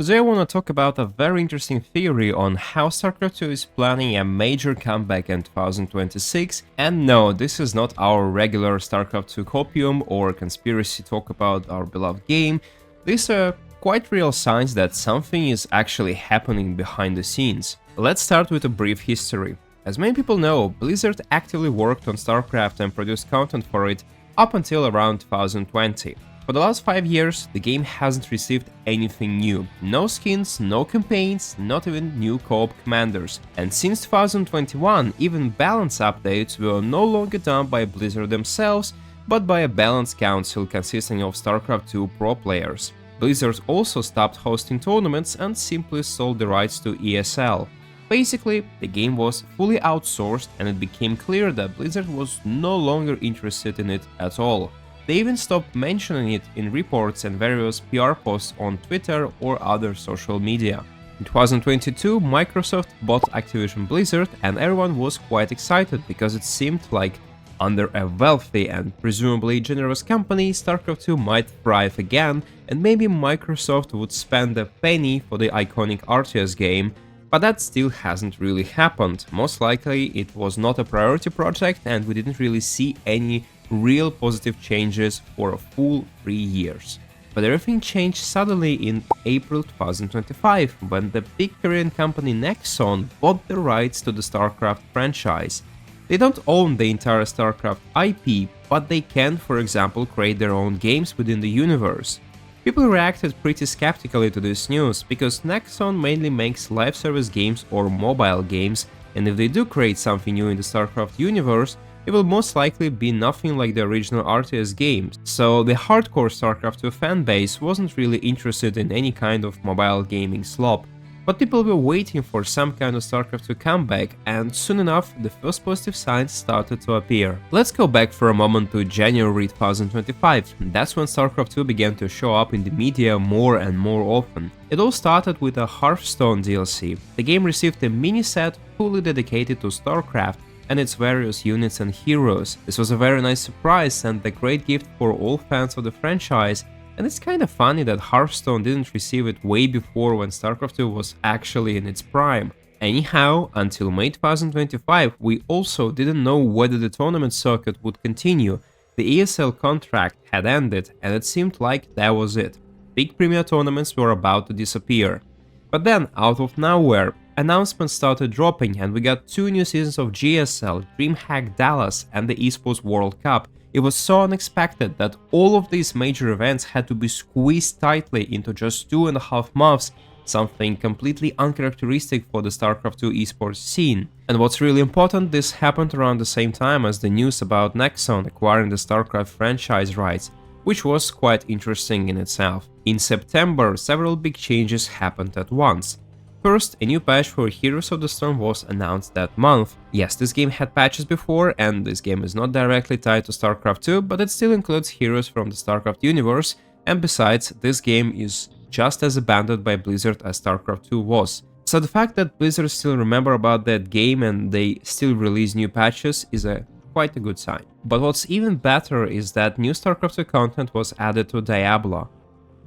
Today I want to talk about a very interesting theory on how StarCraft 2 is planning a major comeback in 2026, and no, this is not our regular StarCraft 2 copium or conspiracy talk about our beloved game. These are quite real signs that something is actually happening behind the scenes. Let's start with a brief history. As many people know, Blizzard actively worked on StarCraft and produced content for it up until around 2020. For the last 5 years, the game hasn't received anything new. No skins, no campaigns, not even new co-op commanders. And since 2021, even balance updates were no longer done by Blizzard themselves, but by a balance council consisting of StarCraft 2 pro players. Blizzard also stopped hosting tournaments and simply sold the rights to ESL. Basically, the game was fully outsourced and it became clear that Blizzard was no longer interested in it at all. They even stopped mentioning it in reports and various PR posts on Twitter or other social media. In 2022, Microsoft bought Activision Blizzard and everyone was quite excited because it seemed like under a wealthy and presumably generous company, StarCraft 2 might thrive again and maybe Microsoft would spend a penny for the iconic RTS game, but that still hasn't really happened. Most likely it was not a priority project and we didn't really see any real positive changes for a full 3 years. But everything changed suddenly in April 2025 when the big Korean company Nexon bought the rights to the StarCraft franchise. They don't own the entire StarCraft IP, but they can, for example, create their own games within the universe. People reacted pretty skeptically to this news because Nexon mainly makes live service games or mobile games, and if they do create something new in the StarCraft universe, it will most likely be nothing like the original RTS games, so the hardcore StarCraft 2 fanbase wasn't really interested in any kind of mobile gaming slop. But people were waiting for some kind of StarCraft 2 comeback, and soon enough the first positive signs started to appear. Let's go back for a moment to January 2025, that's when StarCraft 2 began to show up in the media more and more often. It all started with a Hearthstone DLC. The game received a mini set fully dedicated to StarCraft and its various units and heroes. This was a very nice surprise and a great gift for all fans of the franchise, and it's kinda funny that Hearthstone didn't receive it way before when StarCraft 2 was actually in its prime. Anyhow, until May 2025, we also didn't know whether the tournament circuit would continue. The ESL contract had ended and it seemed like that was it. Big premier tournaments were about to disappear. But then, out of nowhere, announcements started dropping and we got 2 new seasons of GSL, DreamHack Dallas and the Esports World Cup. It was so unexpected that all of these major events had to be squeezed tightly into just 2.5 months, something completely uncharacteristic for the StarCraft 2 esports scene. And what's really important, this happened around the same time as the news about Nexon acquiring the StarCraft franchise rights, which was quite interesting in itself. In September, several big changes happened at once. First, a new patch for Heroes of the Storm was announced that month. Yes, this game had patches before, and this game is not directly tied to StarCraft 2, but it still includes heroes from the StarCraft universe, and besides, this game is just as abandoned by Blizzard as StarCraft 2 was. So the fact that Blizzard still remember about that game and they still release new patches is quite a good sign. But what's even better is that new StarCraft 2 content was added to Diablo.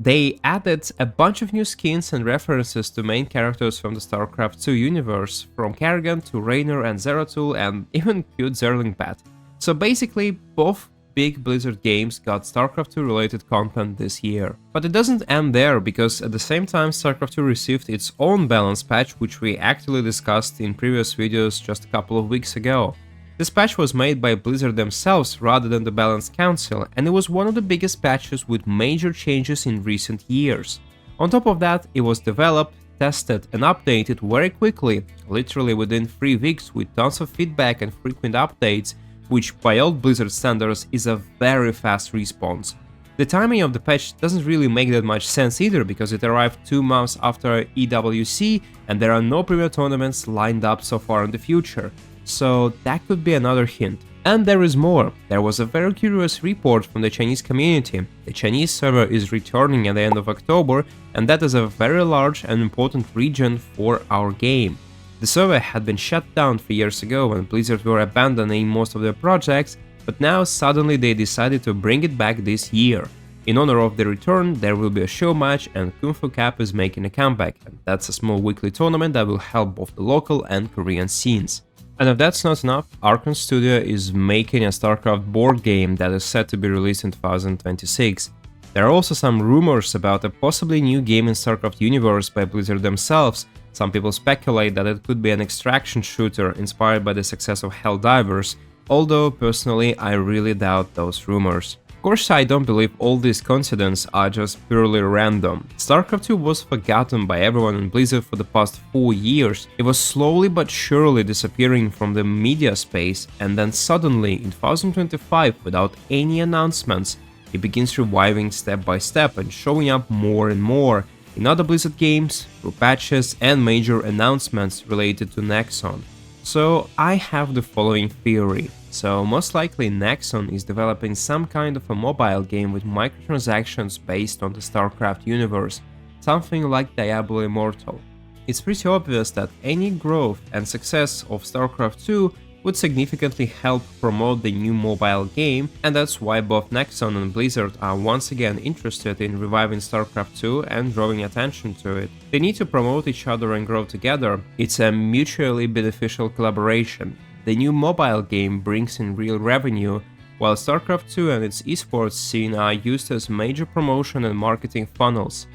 They added a bunch of new skins and references to main characters from the StarCraft 2 universe, from Kerrigan to Raynor and Zeratul and even cute Zerling Pet. So basically, both big Blizzard games got StarCraft 2 related content this year. But it doesn't end there, because at the same time StarCraft 2 received its own balance patch, which we actually discussed in previous videos just a couple of weeks ago. This patch was made by Blizzard themselves rather than the Balance Council, and it was one of the biggest patches with major changes in recent years. On top of that, it was developed, tested and updated very quickly, literally within 3 weeks, with tons of feedback and frequent updates, which by old Blizzard standards is a very fast response. The timing of the patch doesn't really make that much sense either, because it arrived 2 months after EWC and there are no premier tournaments lined up so far in the future. So that could be another hint. And there is more. There was a very curious report from the Chinese community. The Chinese server is returning at the end of October, and that is a very large and important region for our game. The server had been shut down 3 years ago when Blizzard were abandoning most of their projects, but now suddenly they decided to bring it back this year. In honor of the return, there will be a show match and Kung Fu Cap is making a comeback, and that's a small weekly tournament that will help both the local and Korean scenes. And if that's not enough, Arkane Studio is making a StarCraft board game that is set to be released in 2026. There are also some rumors about a possibly new game in StarCraft universe by Blizzard themselves. Some people speculate that it could be an extraction shooter inspired by the success of Helldivers, although personally I really doubt those rumors. Of course, I don't believe all these coincidences are just purely random. StarCraft 2 was forgotten by everyone in Blizzard for the past 4 years. It was slowly but surely disappearing from the media space, and then suddenly in 2025, without any announcements, it begins reviving step by step and showing up more and more in other Blizzard games, through patches and major announcements related to Nexon. So I have the following theory. So most likely Nexon is developing some kind of a mobile game with microtransactions based on the StarCraft universe, something like Diablo Immortal. It's pretty obvious that any growth and success of StarCraft 2 would significantly help promote the new mobile game, and that's why both Nexon and Blizzard are once again interested in reviving StarCraft 2 and drawing attention to it. They need to promote each other and grow together. It's a mutually beneficial collaboration. The new mobile game brings in real revenue, while StarCraft 2 and its esports scene are used as major promotion and marketing funnels.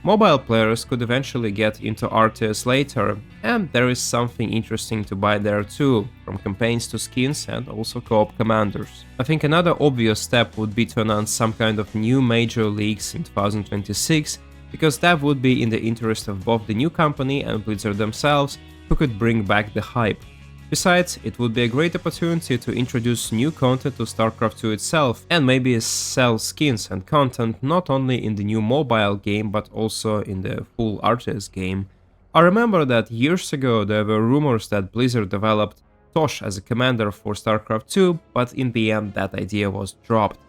Mobile players could eventually get into RTS later, and there is something interesting to buy there too, from campaigns to skins and also co-op commanders. I think another obvious step would be to announce some kind of new major leagues in 2026, because that would be in the interest of both the new company and Blizzard themselves, who could bring back the hype. Besides, it would be a great opportunity to introduce new content to StarCraft 2 itself, and maybe sell skins and content not only in the new mobile game but also in the full RTS game. I remember that years ago there were rumors that Blizzard developed Tosh as a commander for StarCraft 2, but in the end that idea was dropped.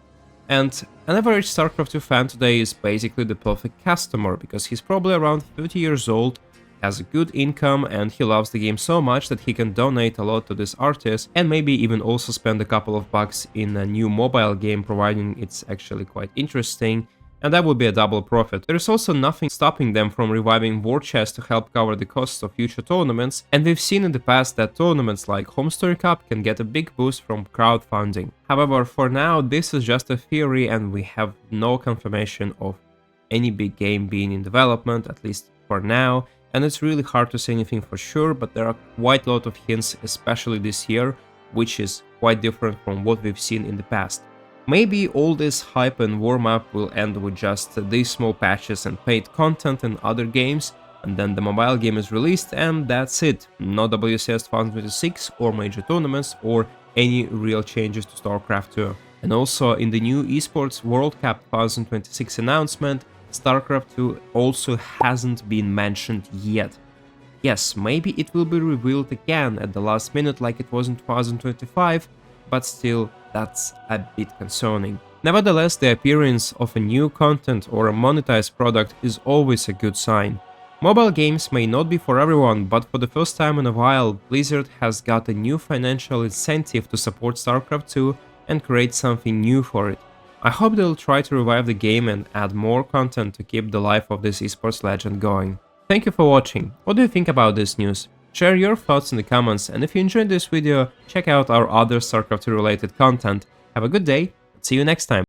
And an average StarCraft 2 fan today is basically the perfect customer, because he's probably around 30 years old, has a good income, and he loves the game so much that he can donate a lot to this artist and maybe even also spend a couple of bucks in a new mobile game, providing it's actually quite interesting, and that would be a double profit. There is also nothing stopping them from reviving War Chest to help cover the costs of future tournaments, and we've seen in the past that tournaments like Home Story Cup can get a big boost from crowdfunding. However, for now this is just a theory and we have no confirmation of any big game being in development, at least for now. And it's really hard to say anything for sure, but there are quite a lot of hints, especially this year, which is quite different from what we've seen in the past. Maybe all this hype and warm-up will end with just these small patches and paid content in other games, and then the mobile game is released and that's it. No WCS 2026 or major tournaments or any real changes to StarCraft 2. And also in the new Esports World Cup 2026 announcement, StarCraft 2 also hasn't been mentioned yet. Yes, maybe it will be revealed again at the last minute like it was in 2025, but still, that's a bit concerning. Nevertheless, the appearance of a new content or a monetized product is always a good sign. Mobile games may not be for everyone, but for the first time in a while, Blizzard has got a new financial incentive to support StarCraft 2 and create something new for it. I hope they'll try to revive the game and add more content to keep the life of this esports legend going. Thank you for watching. What do you think about this news? Share your thoughts in the comments, and if you enjoyed this video, check out our other StarCraft 2 related content. Have a good day, see you next time.